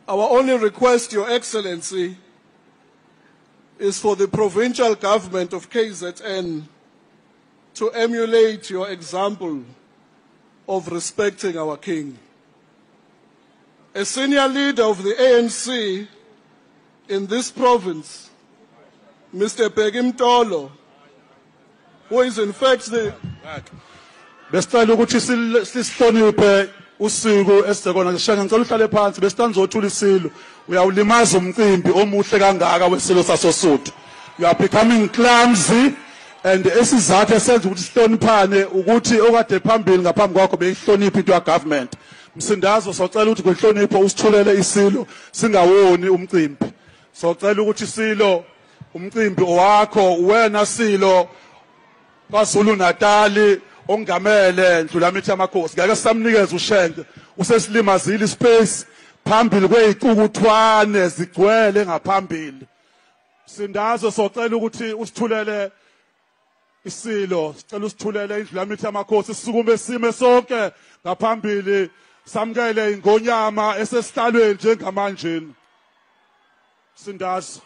Our only request, Your Excellency, is for the provincial government of KZN to emulate your example of respecting our king. A senior leader of the ANC in this province, Mr. Begimtolo, who is in fact the... Besicela ukuthi sihloniphe usuku esikona ngishaya ngicela uhlale phansi besitanzothula isilo uyawulimaza umcimbi omuhle kangaka wesilo sasoSuthu. You are becoming clumsy and esizathu esenza ukuthi sihloniphane ukuthi okade phambili ngaphambi kwakho beyihlonipha into government. Msindazo socela ukuthi kwehlonipho usithulele isilo singawoni umcimbi. Socela ukuthi isilo umcimbi owakho wena silo kwaZulu Natal ongamele ndlulamithi yamakhosi ngeke samnikeza ushenge usesilimazile ispace phambili kweyicukuthwane zigcwele ngaphambili. Sindazo socela ukuthi usithulele isilo sicela usithulele indlulamithi yamakhosi sisukume sime sonke ngaphambili samkele ingonyama esesihlalweni njengamanje. Sindazo